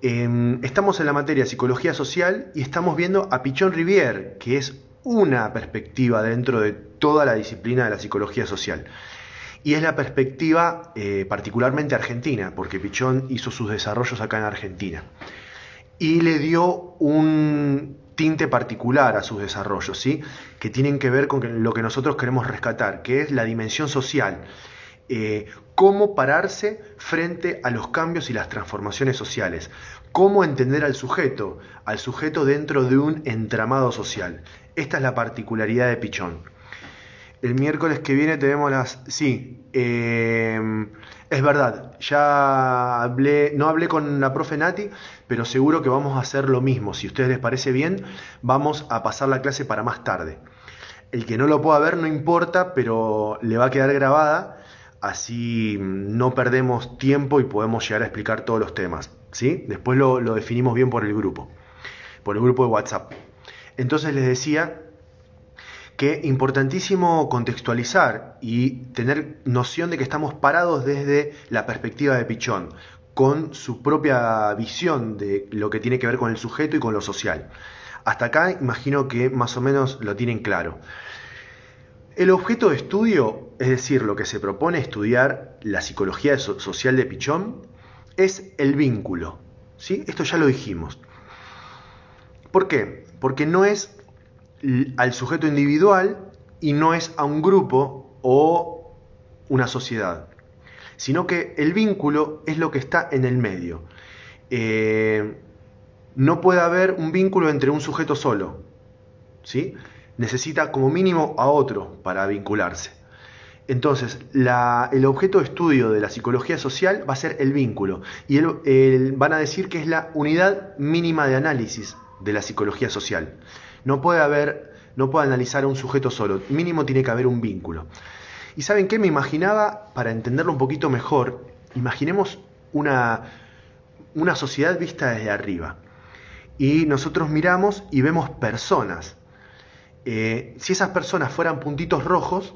Estamos en la materia de psicología social y estamos viendo a Pichon Rivière, que es una perspectiva dentro de toda la disciplina de la psicología social. Y es la perspectiva particularmente argentina, porque Pichon hizo sus desarrollos acá en Argentina. Y le dio un tinte particular a sus desarrollos, ¿sí? Que tienen que ver con lo que nosotros queremos rescatar, que es la dimensión social. Cómo pararse frente a los cambios y las transformaciones sociales, cómo entender al sujeto dentro de un entramado social. Esta es la particularidad de Pichon. El miércoles que viene tenemos las... Sí, es verdad, ya hablé, no hablé con la profe Nati, pero seguro que vamos a hacer lo mismo. Si a ustedes les parece bien, vamos a pasar la clase para más tarde. El que no lo pueda ver no importa, pero le va a quedar grabada. Así no perdemos tiempo y podemos llegar a explicar todos los temas, ¿sí? Después lo definimos bien por el grupo de WhatsApp. Entonces les decía que importantísimo contextualizar y tener noción de que estamos parados desde la perspectiva de Pichon, con su propia visión de lo que tiene que ver con el sujeto y con lo social. Hasta acá imagino que más o menos lo tienen claro. El objeto de estudio, es decir, lo que se propone estudiar la psicología social de Pichon, es el vínculo, ¿sí? Esto ya lo dijimos. ¿Por qué? Porque no es al sujeto individual y no es a un grupo o una sociedad, sino que el vínculo es lo que está en el medio. No puede haber un vínculo entre un sujeto solo, ¿sí? Necesita como mínimo a otro para vincularse. Entonces, el objeto de estudio de la psicología social va a ser el vínculo. Y van a decir que es la unidad mínima de análisis de la psicología social. No puede analizar a un sujeto solo. Mínimo tiene que haber un vínculo. ¿Y saben qué? Me imaginaba, para entenderlo un poquito mejor, imaginemos una sociedad vista desde arriba. Y nosotros miramos y vemos personas. Si esas personas fueran puntitos rojos,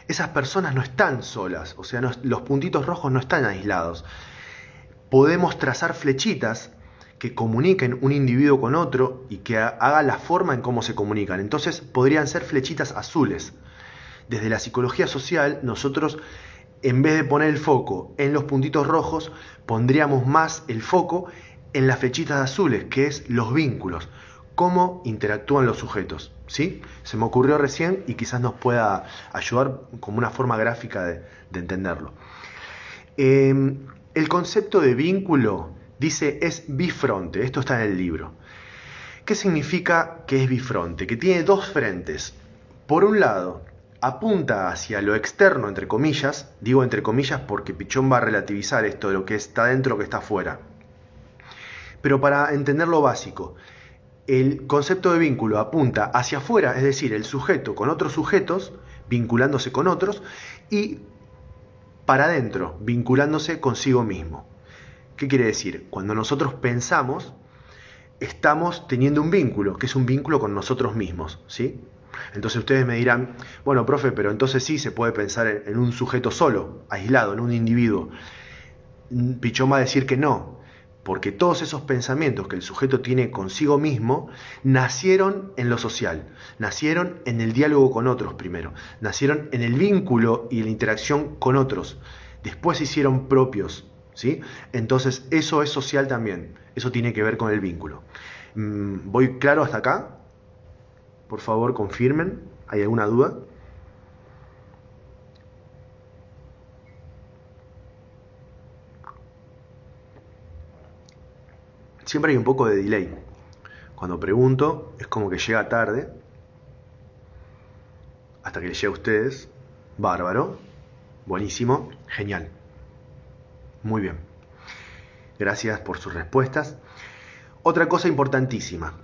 esas personas no están solas, o sea, los puntitos rojos no están aislados. Podemos trazar flechitas que comuniquen un individuo con otro y que haga la forma en cómo se comunican. Entonces podrían ser flechitas azules. Desde la psicología social, nosotros, en vez de poner el foco en los puntitos rojos, pondríamos más el foco en las flechitas azules, que es los vínculos. Cómo interactúan los sujetos, ¿sí? Se me ocurrió recién y quizás nos pueda ayudar como una forma gráfica de entenderlo. El concepto de vínculo, dice, es bifronte. Esto está en el libro. ¿Qué significa que es bifronte? Que tiene dos frentes. Por un lado, apunta hacia lo externo, entre comillas. Digo entre comillas porque Pichon va a relativizar esto de lo que está dentro, lo que está afuera. Pero para entender lo básico, el concepto de vínculo apunta hacia afuera, es decir, el sujeto con otros sujetos, vinculándose con otros, y para adentro, vinculándose consigo mismo. ¿Qué quiere decir? Cuando nosotros pensamos, estamos teniendo un vínculo, que es un vínculo con nosotros mismos, ¿sí? Entonces ustedes me dirán, bueno, profe, pero entonces sí se puede pensar en un sujeto solo, aislado, en un individuo. Pichon va a decir que no, porque todos esos pensamientos que el sujeto tiene consigo mismo nacieron en lo social, nacieron en el diálogo con otros primero, nacieron en el vínculo y la interacción con otros, después se hicieron propios, ¿sí? Entonces eso es social también, eso tiene que ver con el vínculo. ¿Voy claro hasta acá? Por favor, confirmen. ¿Hay alguna duda? Siempre hay un poco de delay. Cuando pregunto, es como que llega tarde. Hasta que les llegue a ustedes. Bárbaro. Buenísimo. Genial. Muy bien. Gracias por sus respuestas. Otra cosa importantísima.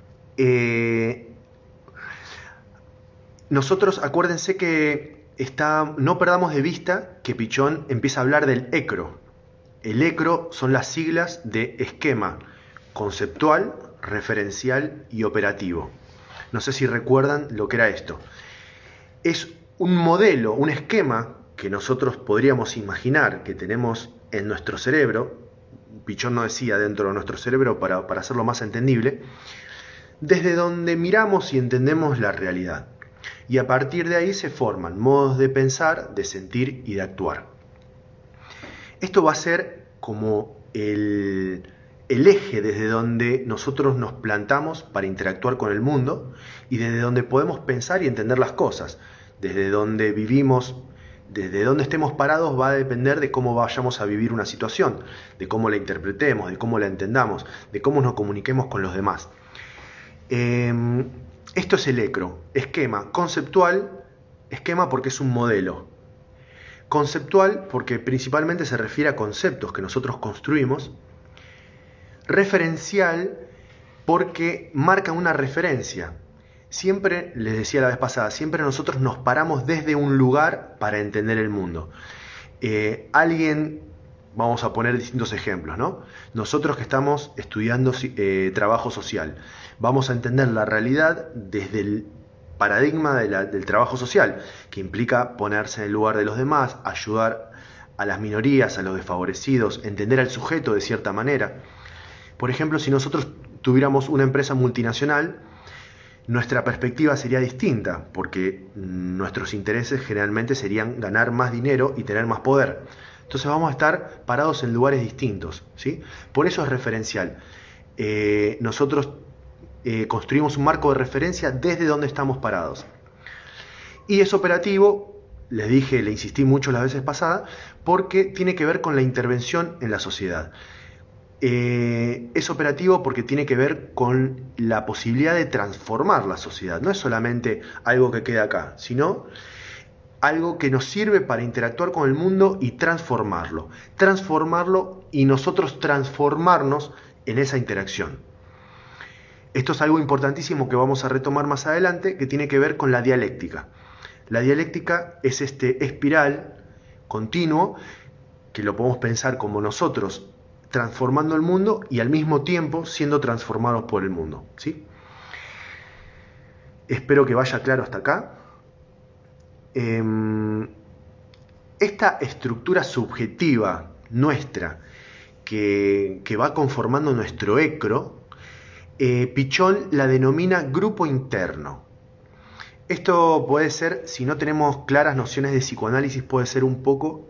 Nosotros, acuérdense que no perdamos de vista que Pichon empieza a hablar del ECRO. El ECRO son las siglas de esquema conceptual, referencial y operativo. No sé si recuerdan lo que era esto. Es un modelo, un esquema que nosotros podríamos imaginar que tenemos en nuestro cerebro, Pichon nos decía, dentro de nuestro cerebro para hacerlo más entendible, desde donde miramos y entendemos la realidad. Y a partir de ahí se forman modos de pensar, de sentir y de actuar. Esto va a ser como el eje desde donde nosotros nos plantamos para interactuar con el mundo y desde donde podemos pensar y entender las cosas. Desde donde vivimos, desde donde estemos parados va a depender de cómo vayamos a vivir una situación, de cómo la interpretemos, de cómo la entendamos, de cómo nos comuniquemos con los demás. Esto es el ECRO, esquema conceptual, esquema porque es un modelo. Conceptual porque principalmente se refiere a conceptos que nosotros construimos. Referencial porque marca una referencia. Siempre, les decía la vez pasada, siempre nosotros nos paramos desde un lugar para entender el mundo. Vamos a poner distintos ejemplos, ¿no? Nosotros que estamos estudiando trabajo social, vamos a entender la realidad desde el paradigma del trabajo social, que implica ponerse en el lugar de los demás, ayudar a las minorías, a los desfavorecidos, entender al sujeto de cierta manera. Por ejemplo, si nosotros tuviéramos una empresa multinacional, nuestra perspectiva sería distinta, porque nuestros intereses generalmente serían ganar más dinero y tener más poder. Entonces vamos a estar parados en lugares distintos, ¿sí? Por eso es referencial. Nosotros construimos un marco de referencia desde donde estamos parados. Y es operativo, les dije, le insistí mucho las veces pasadas, porque tiene que ver con la intervención en la sociedad. Es operativo porque tiene que ver con la posibilidad de transformar la sociedad. No es solamente algo que queda acá, sino algo que nos sirve para interactuar con el mundo y transformarlo. Transformarlo y nosotros transformarnos en esa interacción. Esto es algo importantísimo que vamos a retomar más adelante, que tiene que ver con la dialéctica. La dialéctica es este espiral continuo, que lo podemos pensar como nosotros transformando el mundo y al mismo tiempo siendo transformados por el mundo, ¿sí? Espero que vaya claro hasta acá. Esta estructura subjetiva nuestra que va conformando nuestro ECRO, Pichon la denomina grupo interno. Esto puede ser, si no tenemos claras nociones de psicoanálisis, puede ser un poco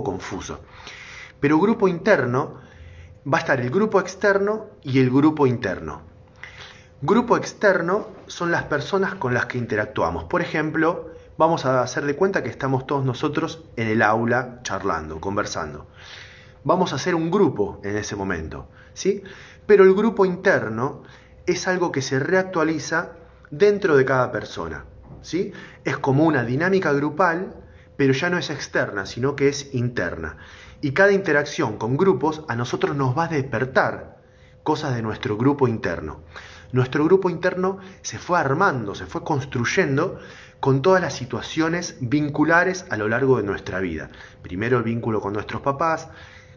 confuso. Pero grupo interno va a estar el grupo externo y el grupo interno. Grupo externo son las personas con las que interactuamos. Por ejemplo, vamos a hacer de cuenta que estamos todos nosotros en el aula charlando, conversando. Vamos a hacer un grupo en ese momento, ¿sí? Pero el grupo interno es algo que se reactualiza dentro de cada persona, ¿sí? Es como una dinámica grupal, pero ya no es externa, sino que es interna. Y cada interacción con grupos a nosotros nos va a despertar cosas de nuestro grupo interno. Nuestro grupo interno se fue armando, se fue construyendo con todas las situaciones vinculares a lo largo de nuestra vida. Primero el vínculo con nuestros papás,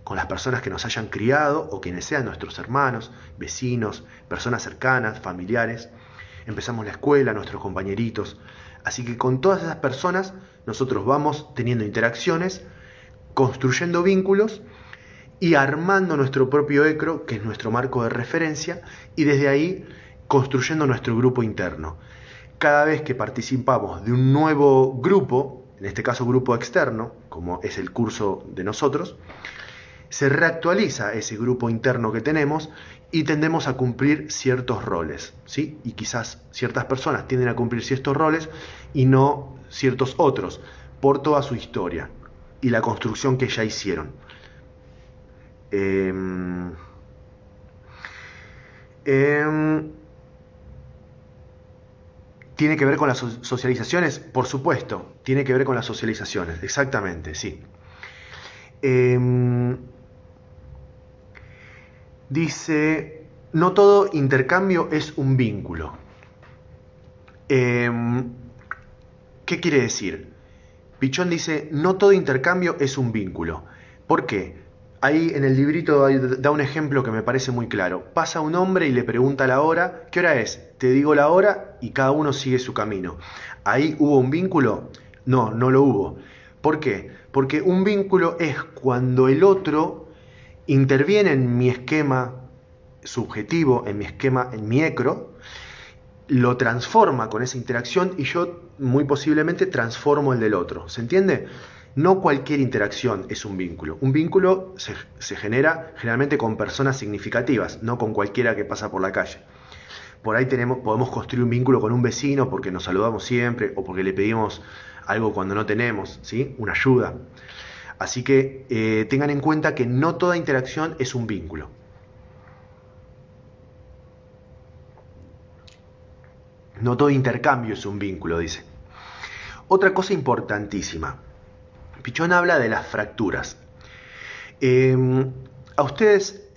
con las personas que nos hayan criado o quienes sean nuestros hermanos, vecinos, personas cercanas, familiares. Empezamos la escuela, nuestros compañeritos. Así que con todas esas personas nosotros vamos teniendo interacciones, construyendo vínculos y armando nuestro propio ECRO, que es nuestro marco de referencia, y desde ahí construyendo nuestro grupo interno. Cada vez que participamos de un nuevo grupo, en este caso grupo externo, como es el curso de nosotros, se reactualiza ese grupo interno que tenemos y tendemos a cumplir ciertos roles, ¿sí? Y quizás ciertas personas tienden a cumplir ciertos roles y no ciertos otros, por toda su historia y la construcción que ya hicieron. ¿Tiene que ver con las socializaciones? Por supuesto, tiene que ver con las socializaciones, exactamente, sí. Dice, no todo intercambio es un vínculo. ¿Qué quiere decir? Pichon dice, no todo intercambio es un vínculo. ¿Por qué? Ahí en el librito da un ejemplo que me parece muy claro. Pasa un hombre y le pregunta la hora. ¿Qué hora es? Te digo la hora y cada uno sigue su camino. ¿Ahí hubo un vínculo? No, no lo hubo. ¿Por qué? Porque un vínculo es cuando el otro interviene en mi esquema subjetivo, en mi ecro, lo transforma con esa interacción y yo muy posiblemente transformo el del otro. ¿Se entiende? No cualquier interacción es un vínculo. Un vínculo se genera generalmente con personas significativas, no con cualquiera que pasa por la calle. Por ahí podemos construir un vínculo con un vecino porque nos saludamos siempre o porque le pedimos algo cuando no tenemos, ¿sí? Una ayuda. Así que tengan en cuenta que no toda interacción es un vínculo. No todo intercambio es un vínculo, dice. Otra cosa importantísima. Pichón habla de las fracturas. A ustedes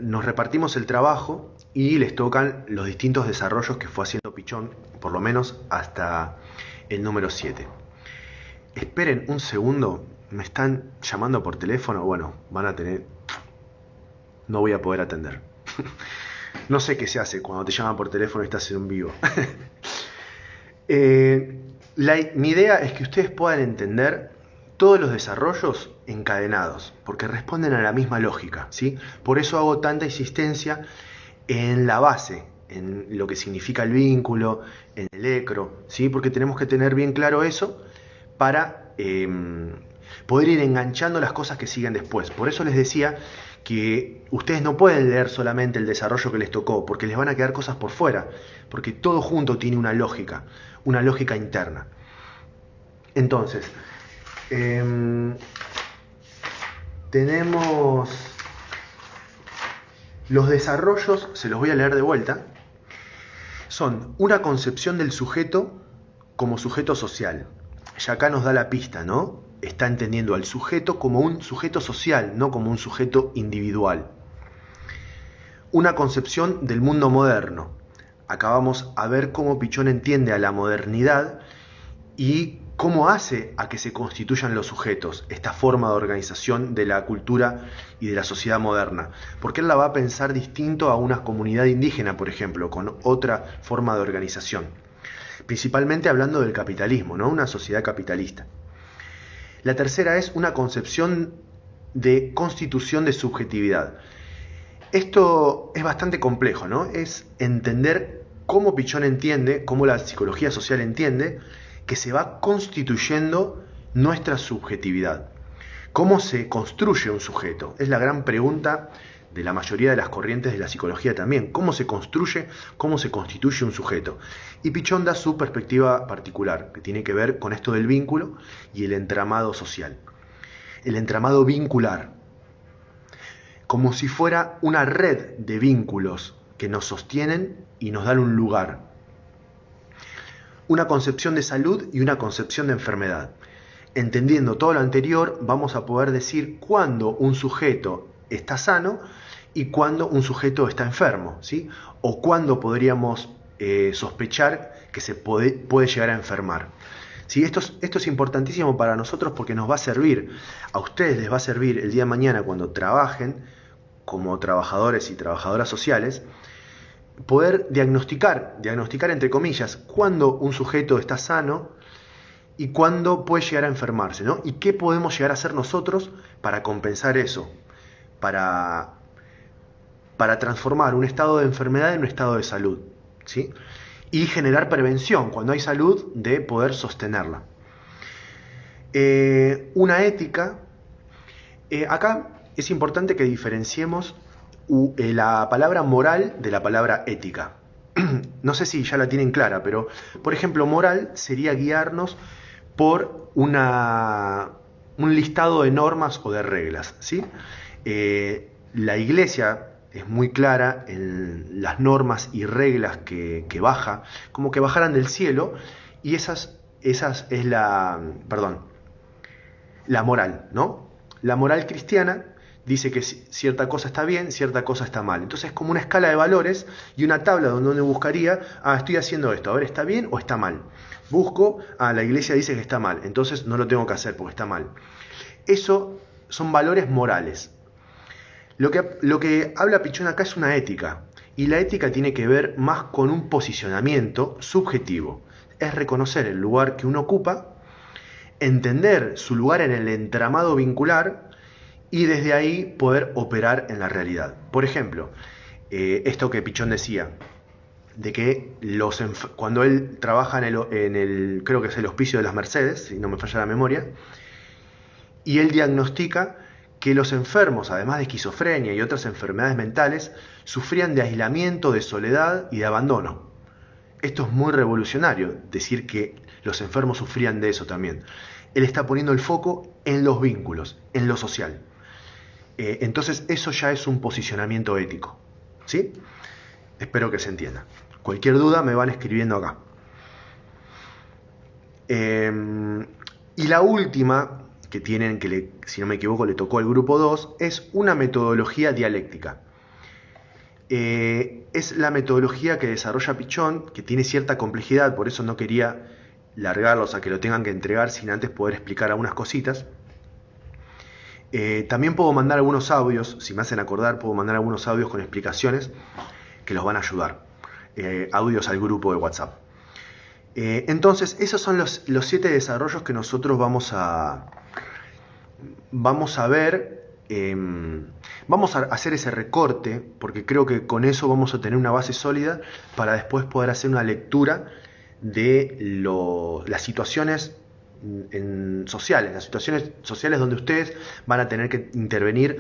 nos repartimos el trabajo y les tocan los distintos desarrollos que fue haciendo Pichón, por lo menos hasta el número 7. Esperen un segundo, me están llamando por teléfono, bueno, van a tener... No voy a poder atender. No sé qué se hace cuando te llaman por teléfono y estás en un vivo. Mi idea es que ustedes puedan entender todos los desarrollos encadenados, porque responden a la misma lógica, ¿sí? Por eso hago tanta insistencia en la base, en lo que significa el vínculo, en el ecro, ¿sí? Porque tenemos que tener bien claro eso para poder ir enganchando las cosas que siguen después. Por eso les decía que ustedes no pueden leer solamente el desarrollo que les tocó, porque les van a quedar cosas por fuera, porque todo junto tiene una lógica interna. Entonces, tenemos los desarrollos, se los voy a leer de vuelta, son una concepción del sujeto como sujeto social. Ya acá nos da la pista, ¿no? Está entendiendo al sujeto como un sujeto social, no como un sujeto individual. Una concepción del mundo moderno. Acá vamos a ver cómo Pichón entiende a la modernidad y cómo hace a que se constituyan los sujetos, esta forma de organización de la cultura y de la sociedad moderna. Porque él la va a pensar distinto a una comunidad indígena, por ejemplo, con otra forma de organización. Principalmente hablando del capitalismo, ¿no? Una sociedad capitalista. La tercera es una concepción de constitución de subjetividad. Esto es bastante complejo, ¿no? Es entender cómo Pichón entiende, cómo la psicología social entiende, que se va constituyendo nuestra subjetividad. ¿Cómo se construye un sujeto? Es la gran pregunta de la mayoría de las corrientes de la psicología también. ¿Cómo se construye, cómo se constituye un sujeto? Y Pichón da su perspectiva particular, que tiene que ver con esto del vínculo y el entramado social. El entramado vincular. Como si fuera una red de vínculos que nos sostienen y nos dan un lugar. Una concepción de salud y una concepción de enfermedad. Entendiendo todo lo anterior, vamos a poder decir cuándo un sujeto está sano y cuándo un sujeto está enfermo, ¿sí? O cuándo podríamos sospechar que se puede llegar a enfermar. ¿Sí? Esto es importantísimo para nosotros porque nos va a servir, a ustedes les va a servir el día de mañana cuando trabajen como trabajadores y trabajadoras sociales, poder diagnosticar entre comillas, cuándo un sujeto está sano y cuándo puede llegar a enfermarse, ¿no? Y qué podemos llegar a hacer nosotros para compensar eso, para transformar un estado de enfermedad en un estado de salud, ¿sí? Y generar prevención, cuando hay salud, de poder sostenerla. Una ética, acá es importante que diferenciemos la palabra moral de la palabra ética. No sé si ya la tienen clara, pero por ejemplo, moral sería guiarnos por un listado de normas o de reglas, ¿sí? La Iglesia es muy clara en las normas y reglas que baja, como que bajaran del cielo, y esas es la moral, ¿no? La moral cristiana dice que cierta cosa está bien, cierta cosa está mal. Entonces es como una escala de valores y una tabla donde uno buscaría, estoy haciendo esto, a ver, ¿está bien o está mal? Busco, la Iglesia dice que está mal, entonces no lo tengo que hacer porque está mal. Eso son valores morales. Lo que habla Pichón acá es una ética, y la ética tiene que ver más con un posicionamiento subjetivo. Es reconocer el lugar que uno ocupa, entender su lugar en el entramado vincular y desde ahí poder operar en la realidad. Por ejemplo, esto que Pichón decía, de que cuando él trabaja creo que es el Hospicio de las Mercedes, si no me falla la memoria, y él diagnostica que los enfermos, además de esquizofrenia y otras enfermedades mentales, sufrían de aislamiento, de soledad y de abandono. Esto es muy revolucionario, decir que los enfermos sufrían de eso también. Él está poniendo el foco en los vínculos, en lo social. Entonces eso ya es un posicionamiento ético, ¿sí? Espero que se entienda. Cualquier duda me van escribiendo acá. Y la última que tienen, si no me equivoco le tocó al grupo 2, es una metodología dialéctica. Es la metodología que desarrolla Pichón, que tiene cierta complejidad, por eso no quería largarlos a que lo tengan que entregar sin antes poder explicar algunas cositas. También puedo mandar algunos audios, si me hacen acordar, puedo mandar algunos audios con explicaciones que los van a ayudar. Audios al grupo de WhatsApp. Entonces, esos son los 7 desarrollos que nosotros vamos a ver. Vamos a hacer ese recorte, porque creo que con eso vamos a tener una base sólida para después poder hacer una lectura de las situaciones sociales, las situaciones sociales donde ustedes van a tener que intervenir,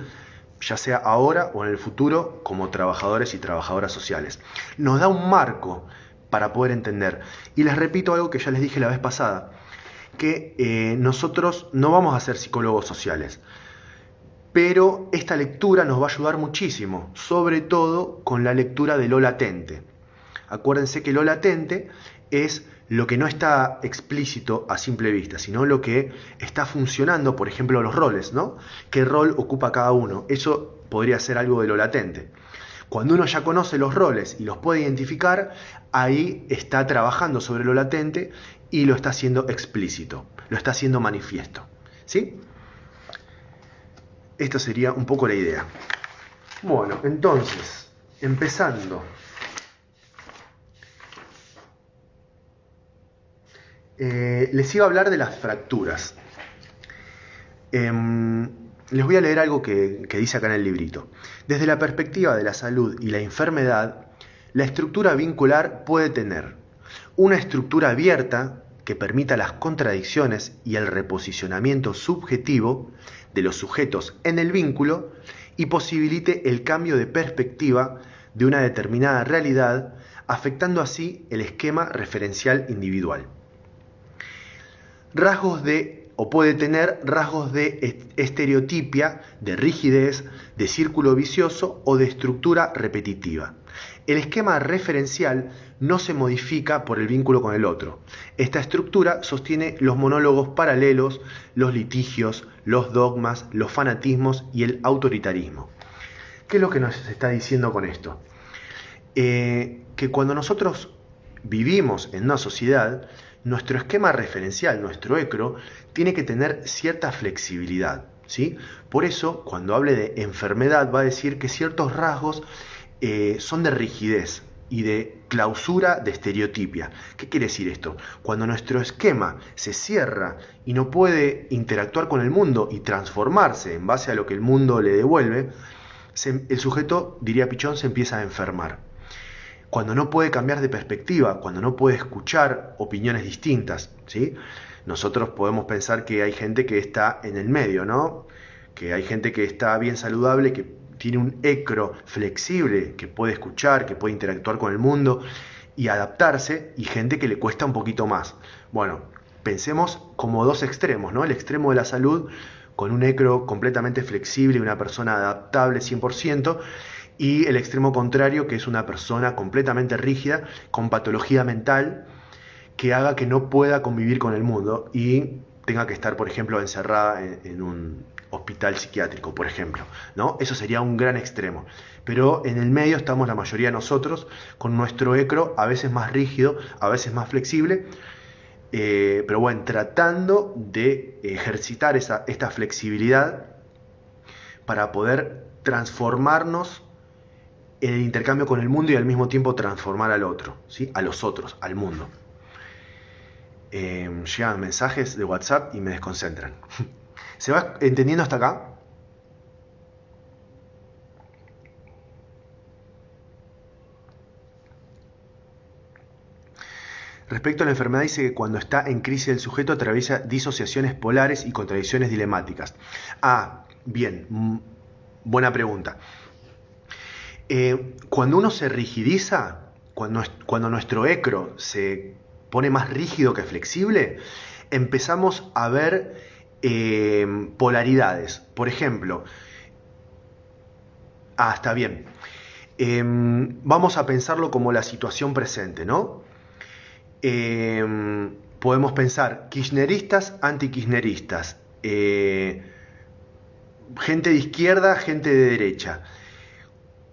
ya sea ahora o en el futuro, como trabajadores y trabajadoras sociales. Nos da un marco para poder entender. Y les repito algo que ya les dije la vez pasada, que nosotros no vamos a ser psicólogos sociales, pero esta lectura nos va a ayudar muchísimo, sobre todo con la lectura de lo latente. Acuérdense que lo latente es lo que no está explícito a simple vista, sino lo que está funcionando, por ejemplo, los roles, ¿no? ¿Qué rol ocupa cada uno? Eso podría ser algo de lo latente. Cuando uno ya conoce los roles y los puede identificar, ahí está trabajando sobre lo latente y lo está haciendo explícito, lo está haciendo manifiesto, ¿sí? Esta sería un poco la idea. Bueno, entonces, empezando. Les iba a hablar de las fracturas. Les voy a leer algo que dice acá en el librito. Desde la perspectiva de la salud y la enfermedad, la estructura vincular puede tener una estructura abierta que permita las contradicciones y el reposicionamiento subjetivo de los sujetos en el vínculo y posibilite el cambio de perspectiva de una determinada realidad, afectando así el esquema referencial individual. Puede tener rasgos de estereotipia, de rigidez, de círculo vicioso o de estructura repetitiva. El esquema referencial no se modifica por el vínculo con el otro. Esta estructura sostiene los monólogos paralelos, los litigios, los dogmas, los fanatismos y el autoritarismo. ¿Qué es lo que nos está diciendo con esto? Que cuando nosotros vivimos en una sociedad, nuestro esquema referencial, nuestro ECRO, tiene que tener cierta flexibilidad, ¿sí? Por eso, cuando hable de enfermedad, va a decir que ciertos rasgos son de rigidez y de clausura, de estereotipia. ¿Qué quiere decir esto? Cuando nuestro esquema se cierra y no puede interactuar con el mundo y transformarse en base a lo que el mundo le devuelve, el sujeto, diría Pichón, se empieza a enfermar. Cuando no puede cambiar de perspectiva, cuando no puede escuchar opiniones distintas, ¿sí? Nosotros podemos pensar que hay gente que está en el medio, ¿no? Que hay gente que está bien saludable, que tiene un ECRO flexible, que puede escuchar, que puede interactuar con el mundo y adaptarse, y gente que le cuesta un poquito más. Bueno, pensemos como dos extremos, ¿no? El extremo de la salud, con un ECRO completamente flexible, una persona adaptable 100%, y el extremo contrario, que es una persona completamente rígida, con patología mental, que haga que no pueda convivir con el mundo y tenga que estar, por ejemplo, encerrada en un hospital psiquiátrico, por ejemplo, ¿no? Eso sería un gran extremo. Pero en el medio estamos la mayoría de nosotros, con nuestro ECRO a veces más rígido, a veces más flexible, pero bueno, tratando de ejercitar esta flexibilidad para poder transformarnos en el intercambio con el mundo y al mismo tiempo transformar al otro, ¿sí? A los otros, al mundo. Llegan mensajes de WhatsApp y me desconcentran. ¿Se va entendiendo hasta acá? Respecto a la enfermedad dice que cuando está en crisis el sujeto atraviesa disociaciones polares y contradicciones dilemáticas. Ah, bien, buena pregunta. Cuando uno se rigidiza, cuando nuestro ecro se pone más rígido que flexible, empezamos a ver polaridades. Por ejemplo, está bien. Vamos a pensarlo como la situación presente, ¿no? Podemos pensar kirchneristas, anti-kirchneristas, gente de izquierda, gente de derecha.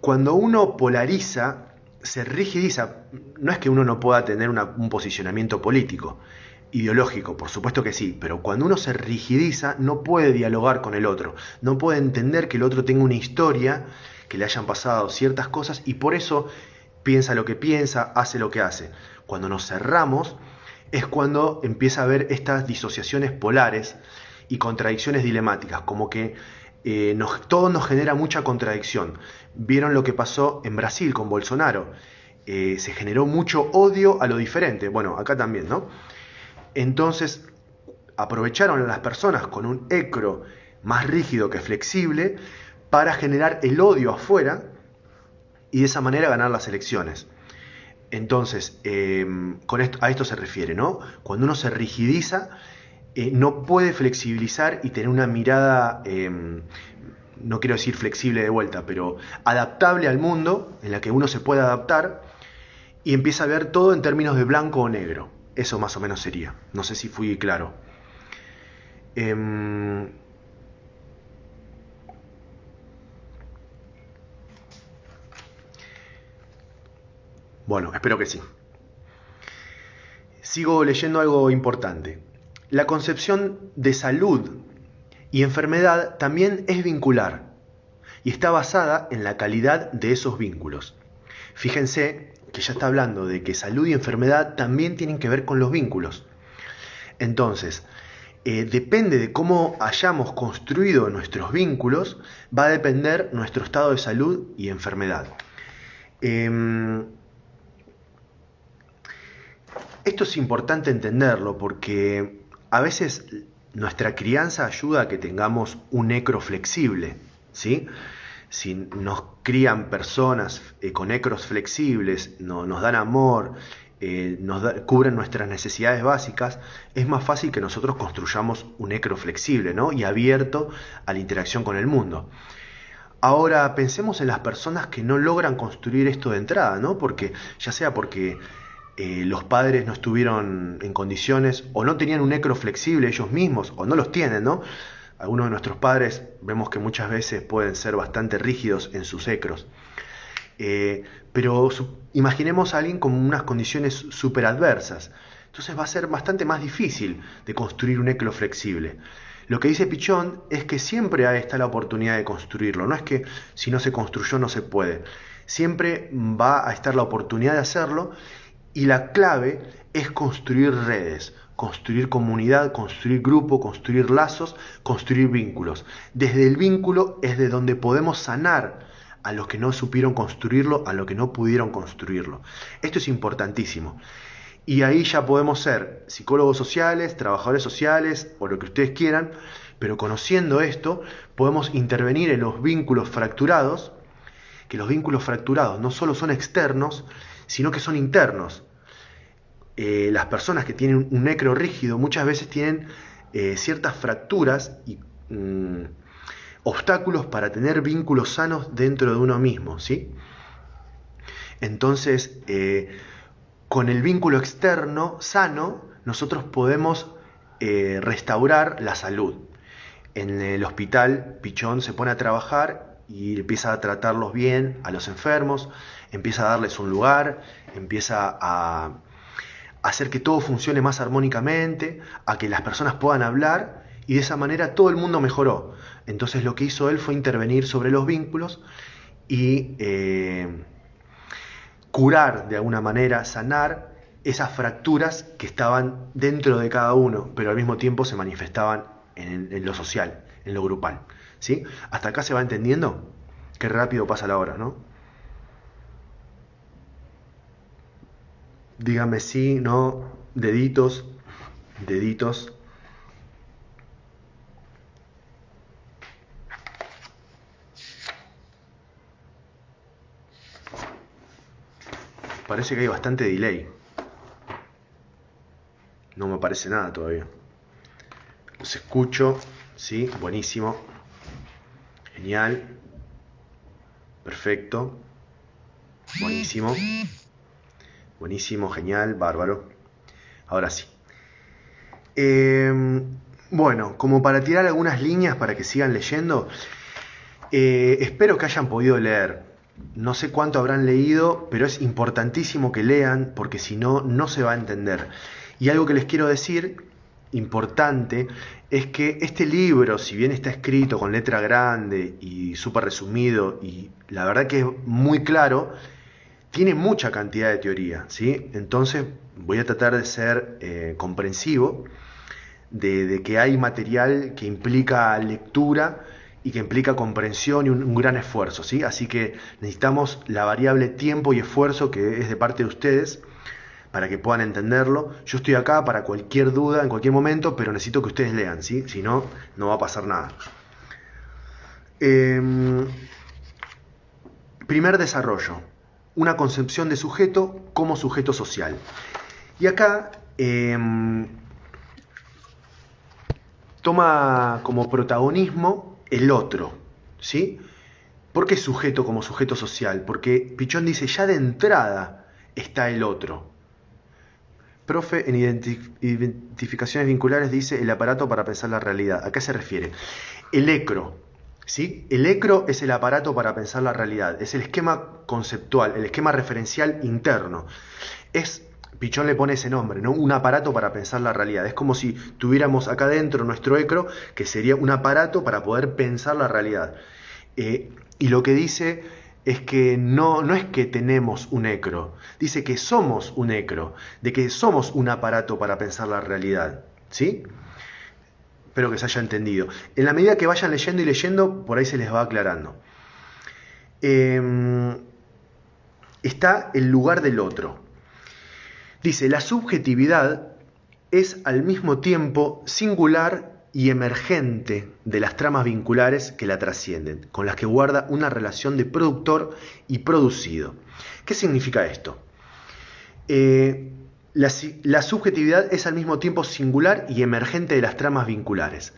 Cuando uno polariza, se rigidiza, no es que uno no pueda tener un posicionamiento político, ideológico, por supuesto que sí, pero cuando uno se rigidiza no puede dialogar con el otro, no puede entender que el otro tenga una historia, que le hayan pasado ciertas cosas y por eso piensa lo que piensa, hace lo que hace. Cuando nos cerramos es cuando empieza a haber estas disociaciones polares y contradicciones dilemáticas, como que todo nos genera mucha contradicción. Vieron lo que pasó en Brasil con Bolsonaro. Se generó mucho odio a lo diferente. Bueno, acá también, ¿no? Entonces, aprovecharon a las personas con un ecro más rígido que flexible para generar el odio afuera y de esa manera ganar las elecciones. Entonces, a esto se refiere, ¿no? Cuando uno se rigidiza, no puede flexibilizar y tener una mirada, no quiero decir flexible de vuelta, pero adaptable al mundo, en la que uno se pueda adaptar y empieza a ver todo en términos de blanco o negro. Eso más o menos sería. No sé si fui claro. Bueno, espero que sí. Sigo leyendo algo importante. La concepción de salud y enfermedad también es vincular y está basada en la calidad de esos vínculos. Fíjense que ya está hablando de que salud y enfermedad también tienen que ver con los vínculos. Entonces, depende de cómo hayamos construido nuestros vínculos, va a depender nuestro estado de salud y enfermedad. Esto es importante entenderlo porque a veces nuestra crianza ayuda a que tengamos un ecro flexible, ¿sí? Si nos crían personas con ecros flexibles, nos dan amor, cubren nuestras necesidades básicas, es más fácil que nosotros construyamos un ecro flexible, ¿no? Y abierto a la interacción con el mundo. Ahora pensemos en las personas que no logran construir esto de entrada, ¿no? Porque ya sea porque los padres no estuvieron en condiciones o no tenían un ecro flexible ellos mismos o no los tienen, ¿no? Algunos de nuestros padres vemos que muchas veces pueden ser bastante rígidos en sus ecros. Pero imaginemos a alguien con unas condiciones súper adversas. Entonces va a ser bastante más difícil de construir un ecro flexible. Lo que dice Pichón es que siempre está la oportunidad de construirlo. No es que si no se construyó no se puede. Siempre va a estar la oportunidad de hacerlo. Y la clave es construir redes, construir comunidad, construir grupo, construir lazos, construir vínculos. Desde el vínculo es de donde podemos sanar a los que no supieron construirlo, a los que no pudieron construirlo. Esto es importantísimo. Y ahí ya podemos ser psicólogos sociales, trabajadores sociales o lo que ustedes quieran, pero conociendo esto podemos intervenir en los vínculos fracturados, que los vínculos fracturados no solo son externos, sino que son internos. Las personas que tienen un ecro rígido muchas veces tienen ciertas fracturas y obstáculos para tener vínculos sanos dentro de uno mismo, ¿sí? Entonces, con el vínculo externo sano, nosotros podemos restaurar la salud. En el hospital, Pichón se pone a trabajar y empieza a tratarlos bien a los enfermos, empieza a darles un lugar, empieza a hacer que todo funcione más armónicamente, a que las personas puedan hablar y de esa manera todo el mundo mejoró. Entonces lo que hizo él fue intervenir sobre los vínculos y curar de alguna manera, sanar esas fracturas que estaban dentro de cada uno, pero al mismo tiempo se manifestaban en lo social, en lo grupal. ¿Sí? ¿Hasta acá se va entendiendo? Qué rápido pasa la hora, ¿no? Dígame sí, no, deditos, deditos. Parece que hay bastante delay. No me aparece nada todavía. Los escucho, sí, buenísimo. Genial. Perfecto. Buenísimo. Buenísimo, genial, bárbaro. Ahora sí. Bueno, como para tirar algunas líneas para que sigan leyendo, espero que hayan podido leer. No sé cuánto habrán leído, pero es importantísimo que lean porque si no, no se va a entender. Y algo que les quiero decir, importante, es que este libro, si bien está escrito con letra grande y súper resumido, y la verdad que es muy claro, tiene mucha cantidad de teoría, ¿sí? Entonces voy a tratar de ser comprensivo de que hay material que implica lectura y que implica comprensión y un gran esfuerzo, ¿sí? Así que necesitamos la variable tiempo y esfuerzo que es de parte de ustedes para que puedan entenderlo. Yo estoy acá para cualquier duda en cualquier momento, pero necesito que ustedes lean, ¿sí? Si no, no va a pasar nada. Primer desarrollo, una concepción de sujeto como sujeto social. Y acá toma como protagonismo el otro, ¿sí? ¿Por qué sujeto como sujeto social? Porque Pichón dice, ya de entrada está el otro. Profe, en identificaciones vinculares dice el aparato para pensar la realidad. ¿A qué se refiere? El ECRO, ¿sí? El ECRO es el aparato para pensar la realidad, es el esquema conceptual, el esquema referencial interno. Pichón le pone ese nombre, ¿no? Un aparato para pensar la realidad. Es como si tuviéramos acá dentro nuestro ECRO, que sería un aparato para poder pensar la realidad. Y lo que dice es que no es que tenemos un ECRO, dice que somos un ECRO, de que somos un aparato para pensar la realidad, ¿sí? Espero que se haya entendido. En la medida que vayan leyendo y leyendo, por ahí se les va aclarando. Está el lugar del otro. Dice, la subjetividad es al mismo tiempo singular y emergente de las tramas vinculares que la trascienden, con las que guarda una relación de productor y producido. ¿Qué significa esto? La subjetividad es al mismo tiempo singular y emergente de las tramas vinculares.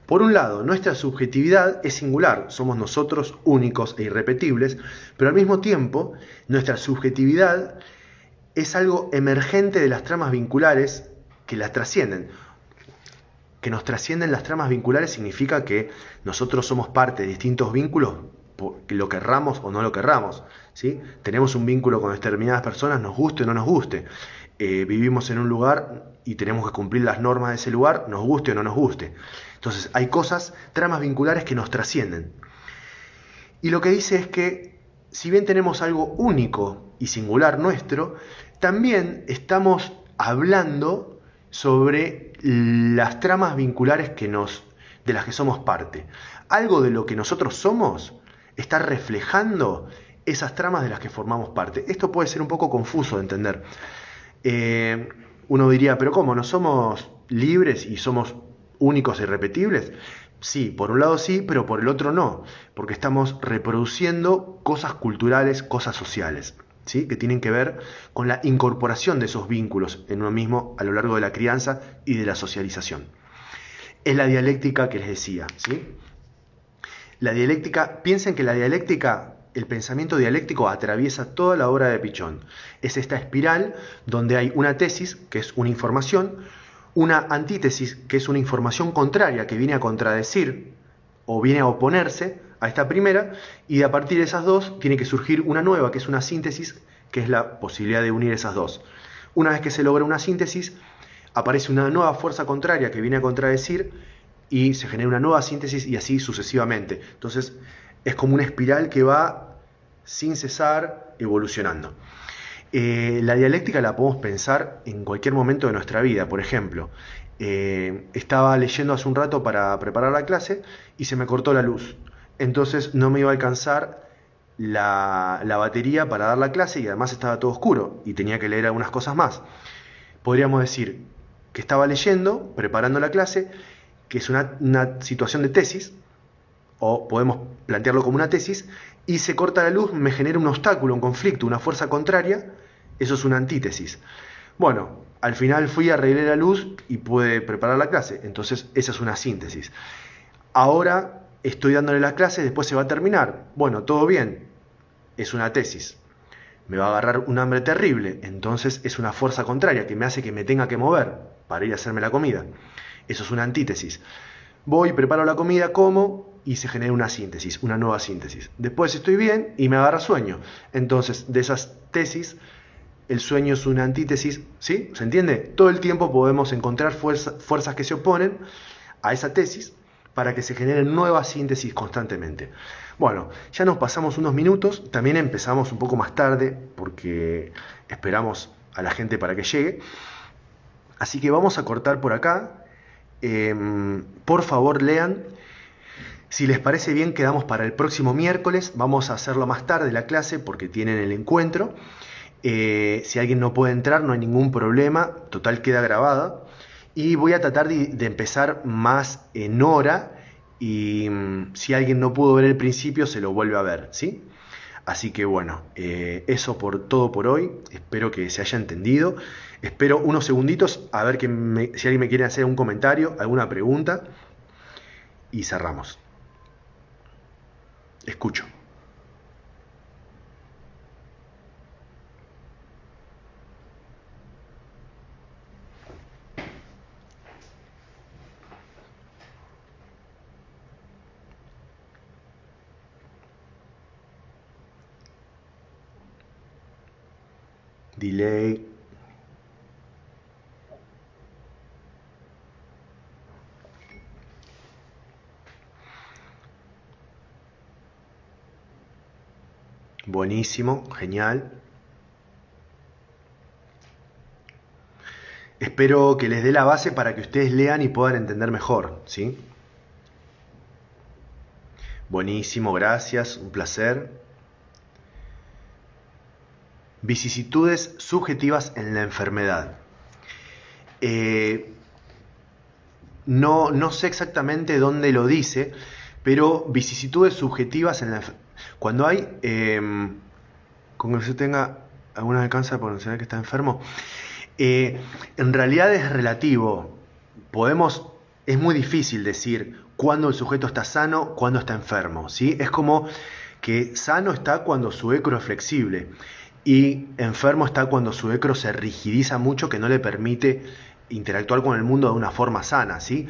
Por un lado, nuestra subjetividad es singular, somos nosotros únicos e irrepetibles, pero al mismo tiempo, nuestra subjetividad es algo emergente de las tramas vinculares que las trascienden. Que nos trascienden las tramas vinculares significa que nosotros somos parte de distintos vínculos, que lo querramos o no lo querramos, ¿sí? Tenemos un vínculo con determinadas personas, nos guste o no nos guste. Vivimos en un lugar y tenemos que cumplir las normas de ese lugar, nos guste o no nos guste. Entonces hay cosas, tramas vinculares que nos trascienden. Y lo que dice es que si bien tenemos algo único y singular nuestro, también estamos hablando sobre las tramas vinculares de las que somos parte. Algo de lo que nosotros somos está reflejando esas tramas de las que formamos parte. Esto puede ser un poco confuso de entender. Uno diría, pero ¿cómo? ¿No somos libres y somos únicos e irrepetibles? Sí, por un lado sí, pero por el otro no, porque estamos reproduciendo cosas culturales, cosas sociales, ¿sí? Que tienen que ver con la incorporación de esos vínculos en uno mismo a lo largo de la crianza y de la socialización. Es la dialéctica que les decía, ¿sí? La dialéctica, piensen que la dialéctica, el pensamiento dialéctico atraviesa toda la obra de Pichón. Es esta espiral donde hay una tesis, que es una información, una antítesis, que es una información contraria, que viene a contradecir o viene a oponerse a esta primera, y a partir de esas dos tiene que surgir una nueva, que es una síntesis, que es la posibilidad de unir esas dos. Una vez que se logra una síntesis, aparece una nueva fuerza contraria que viene a contradecir y se genera una nueva síntesis y así sucesivamente. Entonces es como una espiral que va sin cesar evolucionando. La dialéctica la podemos pensar en cualquier momento de nuestra vida. Por ejemplo, estaba leyendo hace un rato para preparar la clase y se me cortó la luz. Entonces no me iba a alcanzar la batería para dar la clase y además estaba todo oscuro y tenía que leer algunas cosas más. Podríamos decir que estaba leyendo, preparando la clase, que es una situación de tesis, o podemos plantearlo como una tesis, y se corta la luz, me genera un obstáculo, un conflicto, una fuerza contraria, eso es una antítesis. Bueno, al final fui, arreglé la luz y pude preparar la clase, entonces esa es una síntesis. Ahora estoy dándole la clase, después se va a terminar. Bueno, todo bien, es una tesis. Me va a agarrar un hambre terrible, entonces es una fuerza contraria que me hace que me tenga que mover para ir a hacerme la comida. Eso es una antítesis. Voy, preparo la comida, como y se genera una síntesis, una nueva síntesis. Después estoy bien y me agarra sueño. Entonces, de esas tesis, el sueño es una antítesis, ¿sí? ¿Se entiende? Todo el tiempo podemos encontrar fuerzas que se oponen a esa tesis para que se generen nuevas síntesis constantemente. Bueno, ya nos pasamos unos minutos, también empezamos un poco más tarde porque esperamos a la gente para que llegue. Así que vamos a cortar por acá. Por favor, lean. Si les parece bien, quedamos para el próximo miércoles. Vamos a hacerlo más tarde la clase porque tienen el encuentro. Si alguien no puede entrar, no hay ningún problema. Total, queda grabada. Y voy a tratar de empezar más en hora. Y si alguien no pudo ver el principio, se lo vuelve a ver, ¿sí? Así que bueno, eso por todo por hoy. Espero que se haya entendido. Espero unos segunditos a ver si alguien me quiere hacer un comentario, alguna pregunta. Y cerramos. Escucho. Delay. Buenísimo, genial. Espero que les dé la base para que ustedes lean y puedan entender mejor, ¿sí? Buenísimo, gracias, un placer. Vicisitudes subjetivas en la enfermedad. No sé exactamente dónde lo dice, pero vicisitudes subjetivas en la enfermedad. Cuando hay, con que usted tenga alguna alcanza por mencionar que está enfermo, en realidad es relativo. Es muy difícil decir cuándo el sujeto está sano, cuándo está enfermo, ¿sí? Es como que sano está cuando su ecro es flexible y enfermo está cuando su ecro se rigidiza mucho, que no le permite interactuar con el mundo de una forma sana, ¿sí?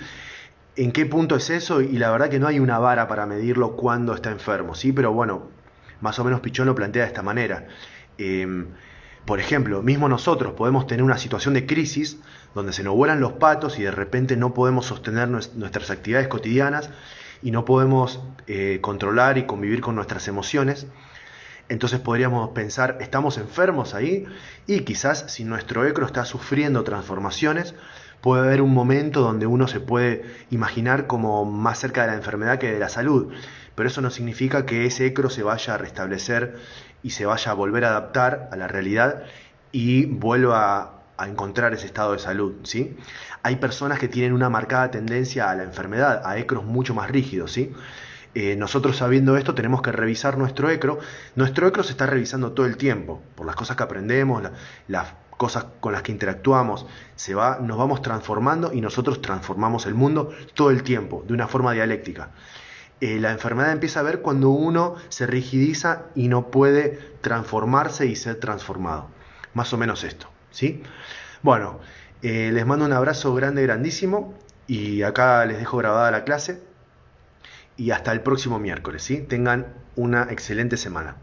¿En qué punto es eso? Y la verdad que no hay una vara para medirlo cuando está enfermo, ¿sí? Pero bueno, más o menos Pichón lo plantea de esta manera. Por ejemplo, mismo nosotros podemos tener una situación de crisis donde se nos vuelan los patos y de repente no podemos sostener nuestras actividades cotidianas y no podemos controlar y convivir con nuestras emociones. Entonces podríamos pensar, ¿estamos enfermos ahí? Y quizás si nuestro ecro está sufriendo transformaciones, puede haber un momento donde uno se puede imaginar como más cerca de la enfermedad que de la salud. Pero eso no significa que ese ecro se vaya a restablecer y se vaya a volver a adaptar a la realidad y vuelva a encontrar ese estado de salud, ¿sí? Hay personas que tienen una marcada tendencia a la enfermedad, a ecros mucho más rígidos, ¿sí? Nosotros sabiendo esto tenemos que revisar nuestro ecro. Nuestro ecro se está revisando todo el tiempo, por las cosas que aprendemos, las cosas con las que interactuamos, nos vamos transformando y nosotros transformamos el mundo todo el tiempo, de una forma dialéctica. La enfermedad empieza a ver cuando uno se rigidiza y no puede transformarse y ser transformado. Más o menos esto, ¿sí? Bueno, les mando un abrazo grande, grandísimo, y acá les dejo grabada la clase. Y hasta el próximo miércoles, ¿sí? Tengan una excelente semana.